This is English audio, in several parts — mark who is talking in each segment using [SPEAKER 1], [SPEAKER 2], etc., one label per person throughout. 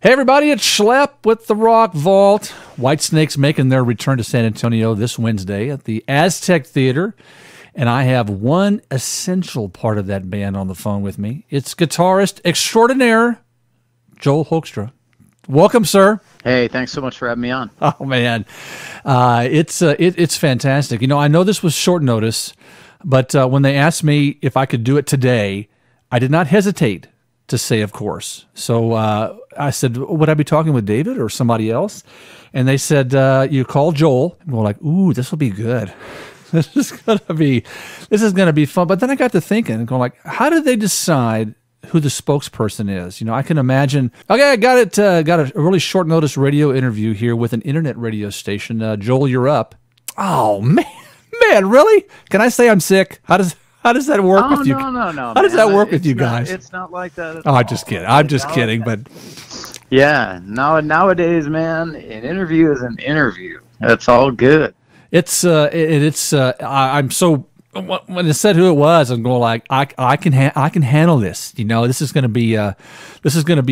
[SPEAKER 1] Hey everybody, it's Schlepp with the Rock Vault. Whitesnake's making their return to San Antonio this Wednesday at the Aztec Theater. And I have one essential part of that band on the phone with me. It's guitarist extraordinaire, Joel Hoekstra. Welcome, sir.
[SPEAKER 2] Hey, thanks so much for having me on.
[SPEAKER 1] Oh, man. It's fantastic. You know, I know this was short notice, but when they asked me if I could do it today, I did not hesitate to say, of course. So I said, would I be talking with David or somebody else? And they said, you call Joel. And we're like, ooh, this will be good. This is gonna be fun. But then I got to thinking and going like, how did they decide who the spokesperson is? You know, I can imagine. Okay, I got it. Got a really short notice radio interview here with an internet radio station. Joel, you're up. Oh man, really? Can I say I'm sick? How does that work with you?
[SPEAKER 2] No.
[SPEAKER 1] How does that work with you guys?
[SPEAKER 2] It's not like that at all.
[SPEAKER 1] I'm just kidding. I'm just kidding. But
[SPEAKER 2] yeah, nowadays, man, an interview is an interview. That's all good.
[SPEAKER 1] I'm so when it said who it was, I'm going like I can handle this. You know, this is going to be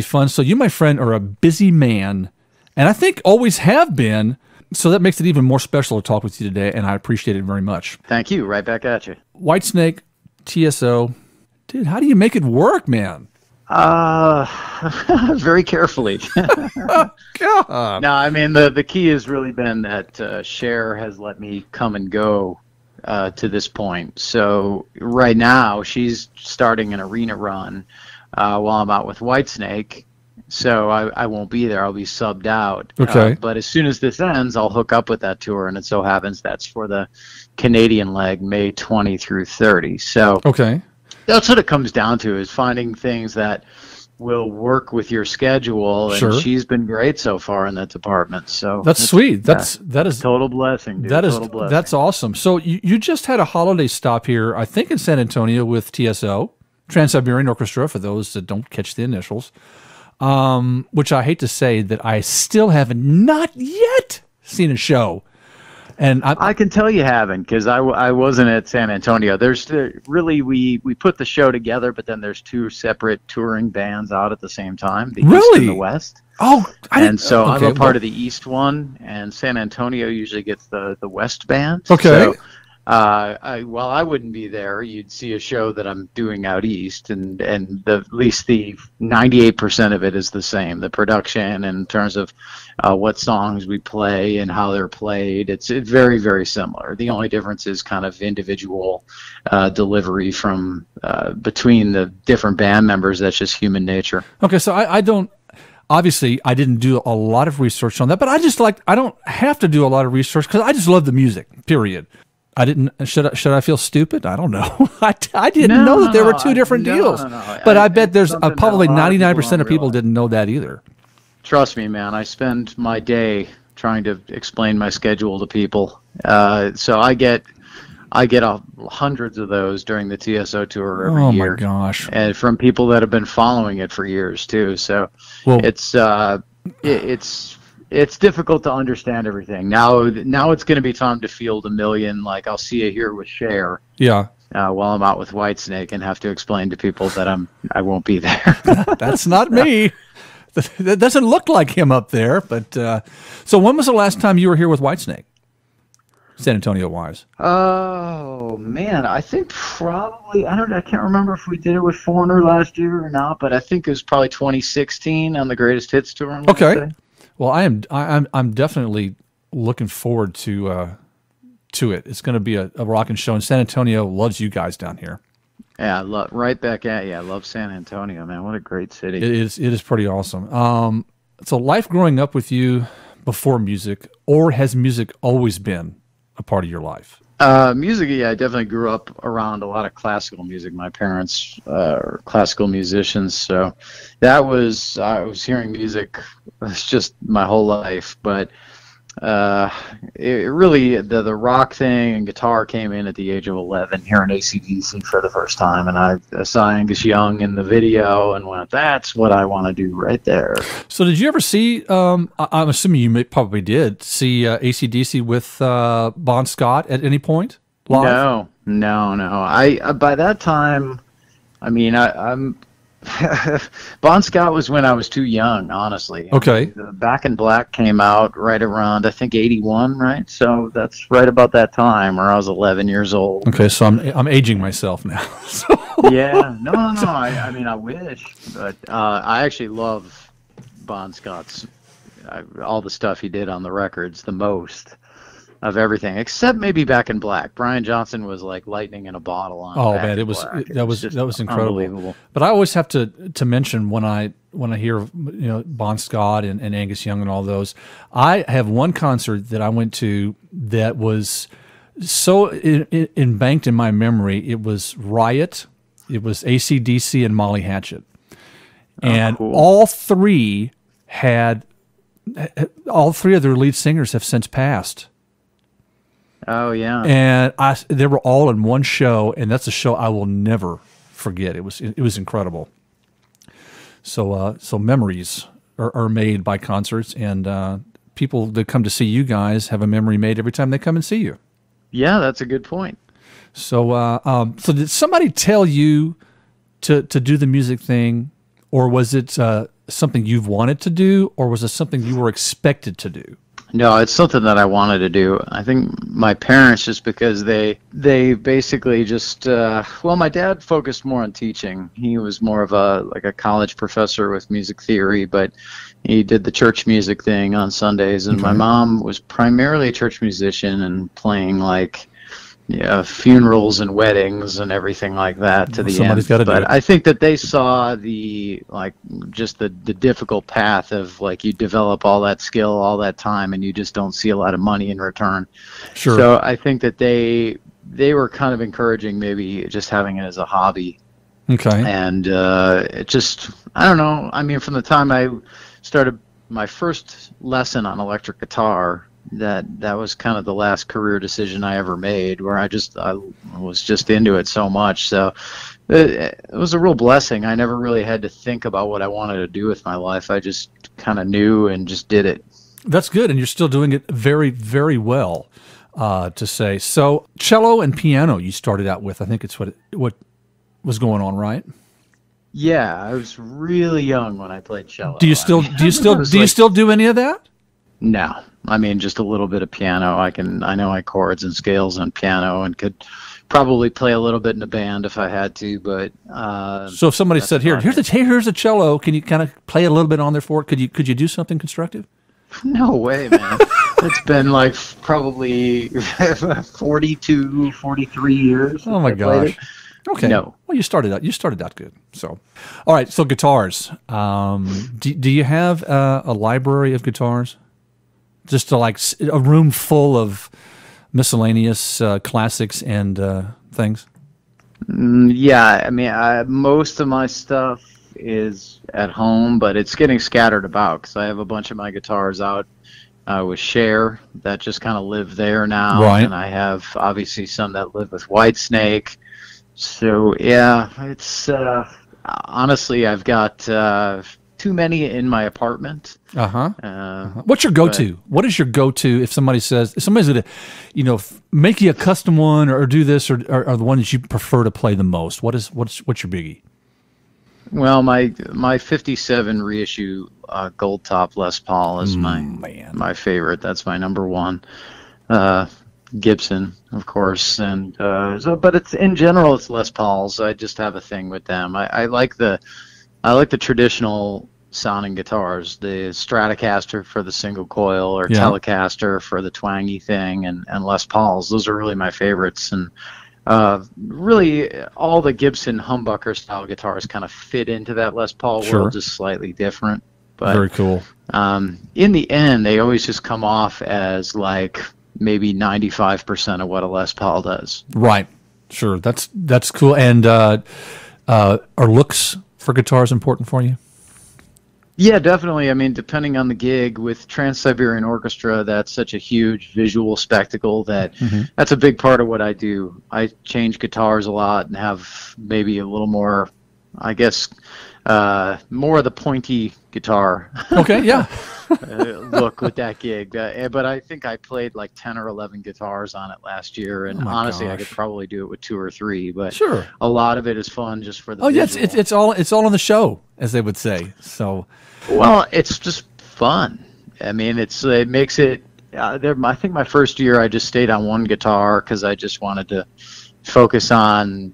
[SPEAKER 1] fun. So you, my friend, are a busy man, and I think always have been. So that makes it even more special to talk with you today, and I appreciate it very much.
[SPEAKER 2] Thank you. Right back at you.
[SPEAKER 1] Whitesnake, TSO, dude, how do you make it work, man?
[SPEAKER 2] Very carefully.
[SPEAKER 1] God.
[SPEAKER 2] No, I mean the key has really been that Cher has let me come and go to this point. So right now she's starting an arena run while I'm out with Whitesnake. So I won't be there. I'll be subbed out.
[SPEAKER 1] Okay.
[SPEAKER 2] But as soon as this ends, I'll hook up with that tour, and it so happens that's for the Canadian leg, May 20 through 30. So
[SPEAKER 1] okay.
[SPEAKER 2] That's what it comes down to, is finding things that will work with your schedule. And
[SPEAKER 1] sure.
[SPEAKER 2] She's been great so far in that department. So
[SPEAKER 1] that's sweet. That is
[SPEAKER 2] total blessing, dude.
[SPEAKER 1] That's awesome. So you just had a holiday stop here, I think, in San Antonio with TSO, Trans-Siberian Orchestra, for those that don't catch the initials. Which I hate to say that I still have not yet seen a show. And
[SPEAKER 2] I can tell you haven't, because I wasn't at San Antonio. There's really, we put the show together, but then there's two separate touring bands out at the same time, the East and the West.
[SPEAKER 1] Oh,
[SPEAKER 2] I'm a part of the East one, and San Antonio usually gets the West band.
[SPEAKER 1] Okay.
[SPEAKER 2] So, while I wouldn't be there, you'd see a show that I'm doing out east, and at least the 98% of it is the same. The production, in terms of what songs we play and how they're played, it's very, very similar. The only difference is kind of individual delivery from between the different band members. That's just human nature.
[SPEAKER 1] Okay, so I don't. Obviously, I didn't do a lot of research on that, but I don't have to do a lot of research because I just love the music. Period. I didn't. Should I feel stupid? I don't know. I didn't know that there were two different deals. But I bet there's probably 99% of people didn't know that either.
[SPEAKER 2] Trust me, man. I spend my day trying to explain my schedule to people. So I get hundreds of those during the TSO tour every year.
[SPEAKER 1] Oh my gosh!
[SPEAKER 2] And from people that have been following it for years too. So it's difficult to understand everything. Now it's going to be time to field a million. Like, I'll see you here with Cher.
[SPEAKER 1] Yeah.
[SPEAKER 2] While I'm out with Whitesnake, and have to explain to people that I won't be there.
[SPEAKER 1] That's not me. That doesn't look like him up there. But so when was the last time you were here with Whitesnake, San Antonio wise?
[SPEAKER 2] Oh man, I think probably I can't remember if we did it with Foreigner last year or not, but I think it was probably 2016 on the Greatest Hits tour.
[SPEAKER 1] Okay. Well, I'm definitely looking forward to it. It's going to be a rocking show, and San Antonio loves you guys down here.
[SPEAKER 2] Yeah, right back at you. I love San Antonio, man. What a great city.
[SPEAKER 1] It is pretty awesome. So life growing up with you before music, or has music always been a part of your life?
[SPEAKER 2] Music, yeah, I definitely grew up around a lot of classical music. My parents are classical musicians, so I was hearing music just my whole life. But it really, the rock thing and guitar came in at the age of 11, hearing AC/DC for the first time, and I saw Angus Young in the video and went, "That's what I want to do right there."
[SPEAKER 1] So did you ever see, I'm assuming you probably did, see AC/DC with Bon Scott at any point live?
[SPEAKER 2] No. By that time, I mean, Bon Scott was when I was too young, honestly.
[SPEAKER 1] Okay.
[SPEAKER 2] The Back in Black came out right around, I think, 81, right? So that's right about that time where I was 11 years old.
[SPEAKER 1] Okay, so I'm aging myself now.
[SPEAKER 2] Yeah, no. I mean, I wish, but I actually love Bon Scott's all the stuff he did on the records the most of everything, except maybe Back in Black. Brian Johnson was like lightning in a bottle on.
[SPEAKER 1] Oh
[SPEAKER 2] Back
[SPEAKER 1] man,
[SPEAKER 2] in
[SPEAKER 1] it was
[SPEAKER 2] Black.
[SPEAKER 1] that was incredible.
[SPEAKER 2] Unbelievable.
[SPEAKER 1] But I always have to mention when I hear Bon Scott and Angus Young and all those. I have one concert that I went to that was so embanked in my memory. It was Riot, it was AC/DC, and Molly Hatchet, and
[SPEAKER 2] cool.
[SPEAKER 1] all three of their lead singers have since passed.
[SPEAKER 2] Oh yeah.
[SPEAKER 1] And they were all in one show, and that's a show I will never forget. It was incredible. So memories are made by concerts, and people that come to see you guys have a memory made every time they come and see you.
[SPEAKER 2] Yeah, that's a good point.
[SPEAKER 1] So so did somebody tell you to do the music thing, or was it something you've wanted to do, or was it something you were expected to do?
[SPEAKER 2] No, it's something that I wanted to do. I think my parents, just because they basically just well, my dad focused more on teaching. He was more of a college professor with music theory, but he did the church music thing on Sundays. And my mom was primarily a church musician and playing funerals and weddings and everything like that to the
[SPEAKER 1] Somebody's
[SPEAKER 2] end.
[SPEAKER 1] gotta do it.
[SPEAKER 2] But I think that they saw just the difficult path of you develop all that skill, all that time, and you just don't see a lot of money in return.
[SPEAKER 1] Sure.
[SPEAKER 2] So I think that they were kind of encouraging maybe just having it as a hobby.
[SPEAKER 1] Okay.
[SPEAKER 2] And it just, I don't know. I mean, from the time I started my first lesson on electric guitar, that was kind of the last career decision I ever made, where I was just into it so much. So it was a real blessing. I never really had to think about what I wanted to do with my life. I just kind of knew and just did it.
[SPEAKER 1] That's good, and you're still doing it very, very well, to say. So cello and piano you started out with. I think it's what was going on, right?
[SPEAKER 2] Yeah, I was really young when I played cello.
[SPEAKER 1] Do you still do any of that?
[SPEAKER 2] No. I mean, just a little bit of piano. I know my chords and scales on piano, and could probably play a little bit in a band if I had to. But
[SPEAKER 1] so if somebody said, here's a cello, can you kind of play a little bit on there for it? Could you do something constructive?
[SPEAKER 2] No way, man. It's been probably 42, 43 years.
[SPEAKER 1] Oh my gosh. Okay.
[SPEAKER 2] No.
[SPEAKER 1] Well, you started out good. So, all right. So guitars. Do you have a library of guitars? Just a room full of miscellaneous classics and things?
[SPEAKER 2] Yeah, I mean, most of my stuff is at home, but it's getting scattered about because I have a bunch of my guitars out with Cher that just kind of live there now.
[SPEAKER 1] Right.
[SPEAKER 2] And I have obviously some that live with Whitesnake. So, yeah, it's honestly, I've got too many in my apartment.
[SPEAKER 1] What's your go-to? What is your go-to if somebody's going to, make you a custom one or do this, or the one that you prefer to play the most? What's your biggie?
[SPEAKER 2] Well, my 57 reissue gold top Les Paul is my favorite. That's my number one. Gibson, of course, and but it's in general it's Les Pauls. I just have a thing with them. I like the traditional sounding guitars, the Stratocaster for the single coil, or Telecaster for the twangy thing, and Les Pauls. Those are really my favorites, and really all the Gibson humbucker style guitars kind of fit into that Les Paul world, just slightly different. But
[SPEAKER 1] very cool.
[SPEAKER 2] In the end, they always just come off as maybe 95% of what a Les Paul does.
[SPEAKER 1] Right. Sure. That's cool. And are looks for guitars important for you?
[SPEAKER 2] Yeah, definitely. I mean, depending on the gig, with Trans-Siberian Orchestra, that's such a huge visual spectacle that that's a big part of what I do. I change guitars a lot and have maybe a little more, I guess, more of the pointy guitar.
[SPEAKER 1] Okay, yeah.
[SPEAKER 2] look with that gig. But I think I played like 10 or 11 guitars on it last year,
[SPEAKER 1] Oh
[SPEAKER 2] and
[SPEAKER 1] my
[SPEAKER 2] honestly, I could
[SPEAKER 1] gosh.
[SPEAKER 2] probably do it with 2 or 3. But
[SPEAKER 1] Sure.
[SPEAKER 2] a lot of it is fun just for the
[SPEAKER 1] Oh yeah,
[SPEAKER 2] visual.
[SPEAKER 1] it's all on the show, as they would say. So
[SPEAKER 2] Well, it's just fun. I mean, it makes it. I think my first year I just stayed on one guitar because I just wanted to focus on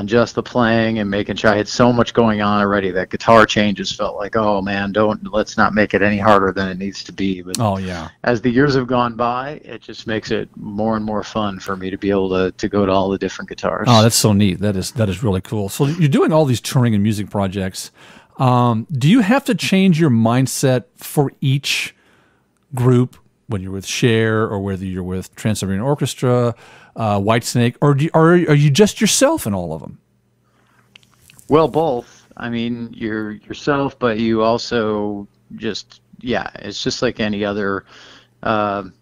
[SPEAKER 2] just the playing and making sure I had so much going on already that guitar changes felt like, oh man, let's not make it any harder than it needs to be. But
[SPEAKER 1] oh yeah.
[SPEAKER 2] as the years have gone by, it just makes it more and more fun for me to be able to go to all the different guitars.
[SPEAKER 1] Oh, that's so neat. That is really cool. So you're doing all these touring and music projects. Do you have to change your mindset for each group when you're with Cher or whether you're with Trans-Siberian Orchestra, Whitesnake, or are you just yourself in all of them?
[SPEAKER 2] Well, both. I mean, you're yourself, but you also just, yeah, it's just like any other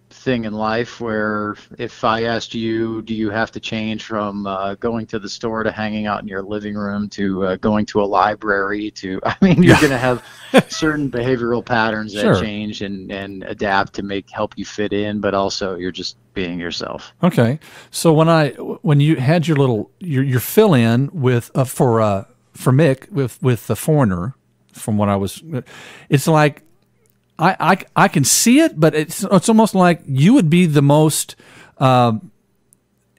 [SPEAKER 2] thing in life where if I asked you, do you have to change from going to the store to hanging out in your living room to going to a library to, I mean, you're going to have certain behavioral patterns that
[SPEAKER 1] Sure.
[SPEAKER 2] change and adapt to help you fit in, but also you're just being yourself.
[SPEAKER 1] Okay. So when you had your fill in with for Mick with the Foreigner, from what I was, it's like I can see it, but it's almost like you would be the most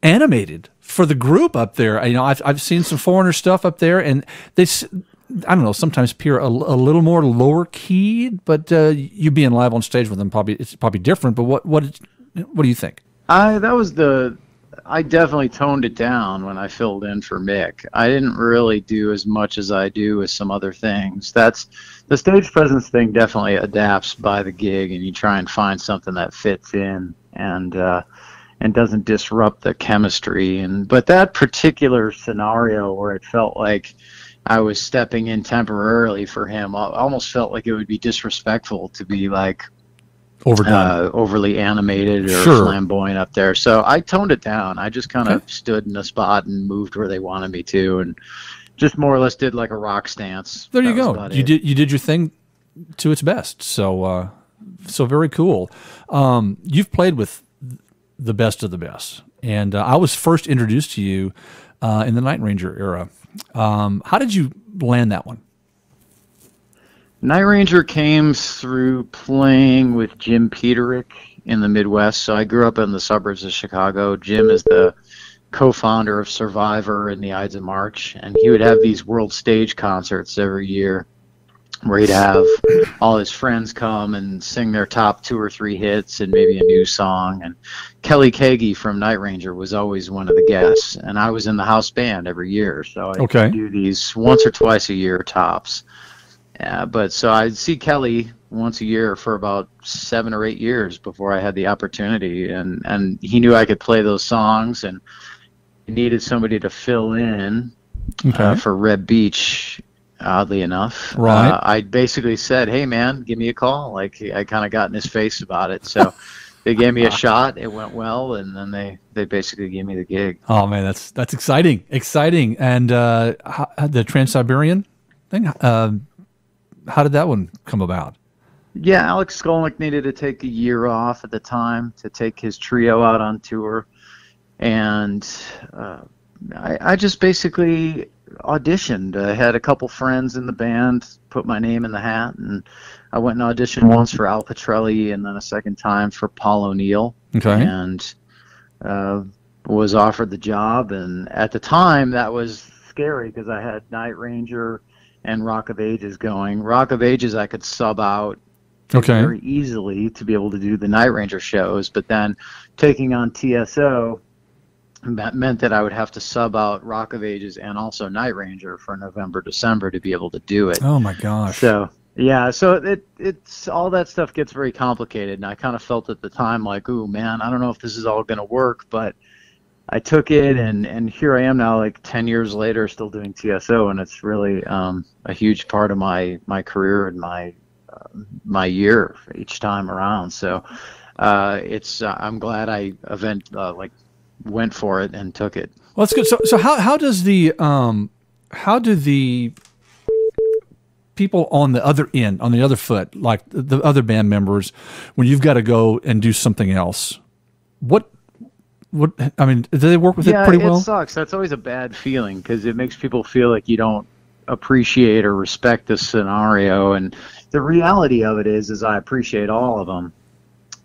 [SPEAKER 1] animated for the group up there. You know, I've seen some Foreigner stuff up there, and I don't know, sometimes appear a little more lower keyed, but you being live on stage with them it's probably different. But what do you think?
[SPEAKER 2] I definitely toned it down when I filled in for Mick. I didn't really do as much as I do with some other things. That's the stage presence thing definitely adapts by the gig, and you try and find something that fits in and doesn't disrupt the chemistry. But that particular scenario where it felt like I was stepping in temporarily for him, I almost felt like it would be disrespectful to be like
[SPEAKER 1] Overdone.
[SPEAKER 2] overly animated or
[SPEAKER 1] Sure.
[SPEAKER 2] flamboyant up there. So I toned it down. I just kind of stood in a spot and moved where they wanted me to, and just more or less did like a rock stance.
[SPEAKER 1] There you
[SPEAKER 2] That was
[SPEAKER 1] go.
[SPEAKER 2] about
[SPEAKER 1] You
[SPEAKER 2] it.
[SPEAKER 1] did your thing to its best. So very cool. You've played with the best of the best, and I was first introduced to you in the Night Ranger era. How did you land that one?
[SPEAKER 2] Night Ranger came through playing with Jim Peterick in the Midwest. So I grew up in the suburbs of Chicago. Jim is the co-founder of Survivor and the Ides of March, and he would have these world stage concerts every year where he'd have all his friends come and sing their top 2 or 3 hits and maybe a new song. And Kelly Kagi from Night Ranger was always one of the guests, and I was in the house band every year. So I do these once or twice a year tops. But so I'd see Kelly once a year for about 7 or 8 years before I had the opportunity, and he knew I could play those songs, and he needed somebody to fill in for Red Beach. Oddly enough,
[SPEAKER 1] Right.
[SPEAKER 2] I basically said, "Hey man, give me a call." Like I kind of got in his face about it, so they gave me a shot. It went well, and then they basically gave me the gig.
[SPEAKER 1] Oh man, that's exciting, exciting. And the Trans-Siberian thing. How did that one come about?
[SPEAKER 2] Yeah, Alex Skolnick needed to take a year off at the time to take his trio out on tour, and I just basically auditioned. I had a couple friends in the band put my name in the hat, and I went and auditioned once for Al Pitrelli and then a second time for Paul O'Neill.
[SPEAKER 1] Okay.
[SPEAKER 2] And was offered the job, and at the time that was scary because I had Night Ranger and Rock of Ages going. Rock of Ages I could sub out very easily to be able to do the Night Ranger shows, but then taking on TSO that meant that I would have to sub out Rock of Ages and also Night Ranger for November, December to be able to do it.
[SPEAKER 1] Oh my gosh.
[SPEAKER 2] So yeah, so it's all that stuff gets very complicated, and I kind of felt at the time like, ooh man, I don't know if this is all going to work, but I took it, and here I am now, like 10 years later, still doing TSO, and it's really a huge part of my career and my year each time around. So I'm glad I went for it and took it.
[SPEAKER 1] Well, that's good. So how do the people on the other end, on the other foot, like the other band members, when you've got to go and do something else? What, I mean, do they work with it pretty well?
[SPEAKER 2] Yeah, it sucks. That's always a bad feeling because it makes people feel like you don't appreciate or respect the scenario. And the reality of it is I appreciate all of them.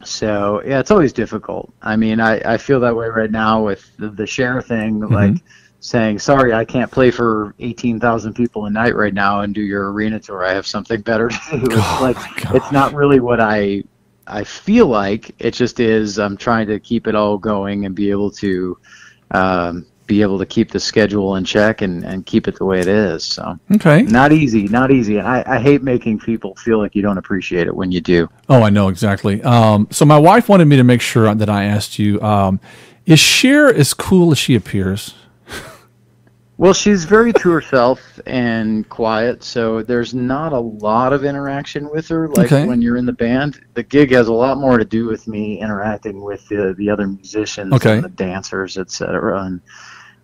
[SPEAKER 2] So yeah, it's always difficult. I mean, I feel that way right now with the share thing, like saying, sorry, I can't play for 18,000 people a night right now and do your arena tour. I have something better to do. It's like, it's not really what I feel like. It just is. I'm trying to keep it all going and be able to keep the schedule in check and keep it the way it is. So
[SPEAKER 1] okay,
[SPEAKER 2] not easy. And I hate making people feel like you don't appreciate it when you do.
[SPEAKER 1] Oh, I know exactly. So my wife wanted me to make sure that I asked you, is Cher as cool as she appears?
[SPEAKER 2] Well, she's very to herself and quiet, so there's not a lot of interaction with her. Like when you're in the band, the gig has a lot more to do with me interacting with the other musicians and the dancers, etc.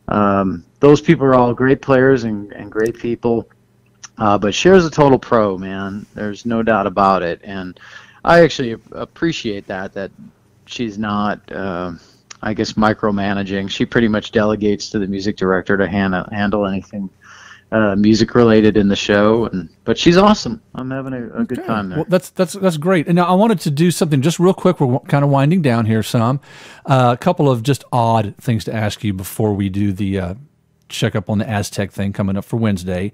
[SPEAKER 2] And those people are all great players and great people. But Cher's a total pro, man. There's no doubt about it. And I actually appreciate that she's not, I guess, micromanaging. She pretty much delegates to the music director to handle anything music related in the show. But she's awesome. I'm having a good time there.
[SPEAKER 1] Well, that's great. And now I wanted to do something just real quick. We're kind of winding down here some. A couple of just odd things to ask you before we do the check up on the Aztec thing coming up for Wednesday.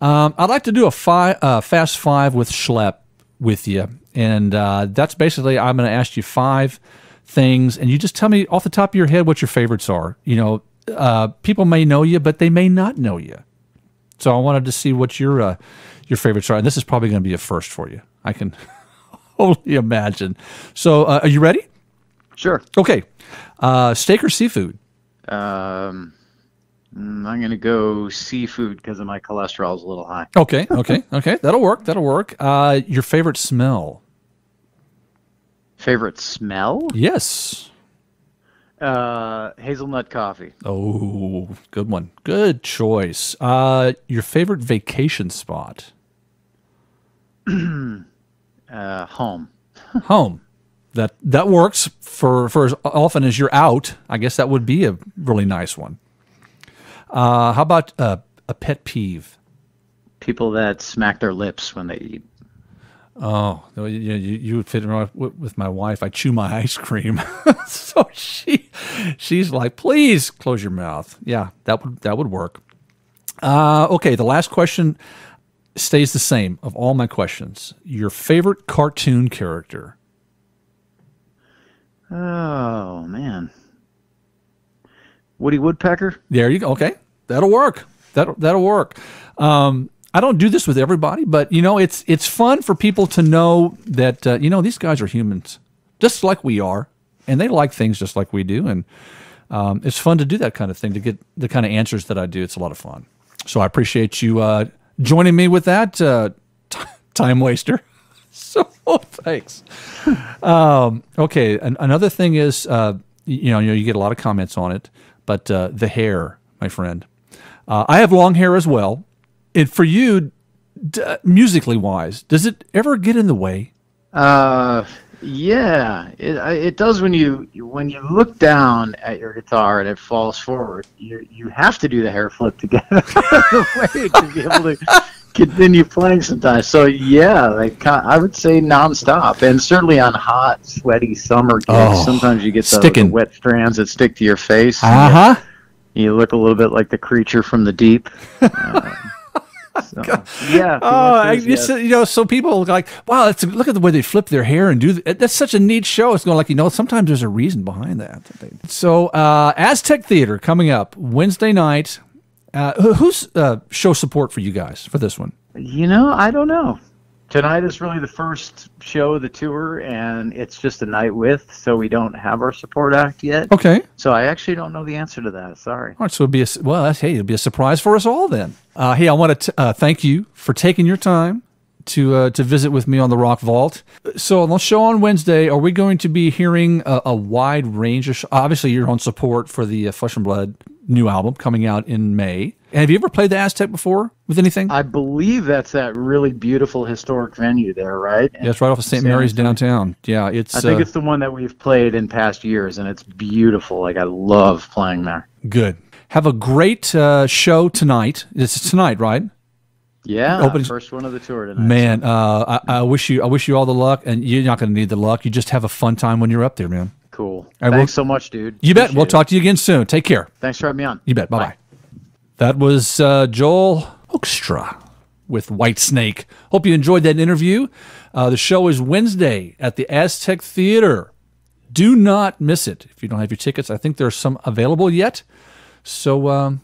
[SPEAKER 1] I'd like to do a fast five with Schlepp with you. And that's basically, I'm going to ask you 5 things, and you just tell me off the top of your head what your favorites are. You know, people may know you, but they may not know you. So I wanted to see what your favorites are. And this is probably going to be a first for you. I can only imagine. So are you ready?
[SPEAKER 2] Sure.
[SPEAKER 1] Okay. Steak or seafood?
[SPEAKER 2] I'm going to go seafood because of my cholesterol is a little high.
[SPEAKER 1] Okay. That'll work. Your favorite smell?
[SPEAKER 2] Favorite smell?
[SPEAKER 1] Yes.
[SPEAKER 2] Hazelnut coffee.
[SPEAKER 1] Oh, good one. Good choice. Your favorite vacation spot?
[SPEAKER 2] Home.
[SPEAKER 1] Home. That works for as often as you're out. I guess that would be a really nice one. How about a pet peeve?
[SPEAKER 2] People that smack their lips when they eat.
[SPEAKER 1] Oh, you would fit in right with my wife. I chew my ice cream, so she's like, "Please close your mouth." Yeah, that would work. Okay, the last question stays the same of all my questions. Your favorite cartoon character?
[SPEAKER 2] Oh man, Woody Woodpecker.
[SPEAKER 1] There you go. Okay, that'll work. That'll work. I don't do this with everybody, but you know, it's fun for people to know that you know, these guys are humans, just like we are, and they like things just like we do, and it's fun to do that kind of thing, to get the kind of answers that I do. It's a lot of fun. So I appreciate you joining me with that time waster. So thanks. Okay, another thing is, you get a lot of comments on it, but the hair, my friend. I have long hair as well. And for you, musically wise, does it ever get in the way?
[SPEAKER 2] Yeah, it does when you look down at your guitar and it falls forward. You have to do the hair flip to get it out of the way to be able to continue playing sometimes. So yeah, I would say nonstop, and certainly on hot, sweaty summer gigs, sometimes you get the wet strands that stick to your face. You look a little bit like the creature from the deep. So, yeah.
[SPEAKER 1] So people like, wow, look at the way they flip their hair and do that. That's such a neat show. It's going like, sometimes there's a reason behind that. So Aztec Theater coming up Wednesday night. Who's show support for you guys for this one?
[SPEAKER 2] I don't know. Tonight is really the first show of the tour, and it's just a night with, so we don't have our support act yet.
[SPEAKER 1] Okay.
[SPEAKER 2] So I actually don't know the answer to that. Sorry.
[SPEAKER 1] All right, so it'll be a surprise for us all then. Hey, I want to thank you for taking your time to visit with me on the Rock Vault. So on the show on Wednesday, are we going to be hearing a wide range of obviously you're on support for the Flesh and Blood new album coming out in May. Have you ever played the Aztec before with anything?
[SPEAKER 2] I believe that's that really beautiful historic venue there, right?
[SPEAKER 1] Yeah, it's right off of St. Mary's downtown. Yeah, it's.
[SPEAKER 2] I think it's the one that we've played in past years, and it's beautiful. Like, I love playing there.
[SPEAKER 1] Good. Have a great show tonight. It's tonight, right?
[SPEAKER 2] Yeah,
[SPEAKER 1] Opening.
[SPEAKER 2] First one of the tour tonight.
[SPEAKER 1] Man, I wish you all the luck, and you're not going to need the luck. You just have a fun time when you're up there, man.
[SPEAKER 2] Cool.
[SPEAKER 1] Right,
[SPEAKER 2] Thanks so much, dude.
[SPEAKER 1] You bet.
[SPEAKER 2] Appreciate
[SPEAKER 1] We'll
[SPEAKER 2] it.
[SPEAKER 1] talk to you again soon. Take care.
[SPEAKER 2] Thanks for having me on.
[SPEAKER 1] You bet. Bye-bye. That was Joel Hoekstra with Whitesnake. Hope you enjoyed that interview. The show is Wednesday at the Aztec Theater. Do not miss it. If you don't have your tickets, I think there's some available yet. So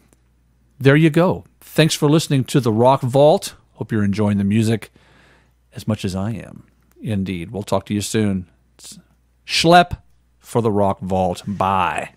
[SPEAKER 1] there you go. Thanks for listening to The Rock Vault. Hope you're enjoying the music as much as I am. Indeed. We'll talk to you soon. Schlep for The Rock Vault. Bye.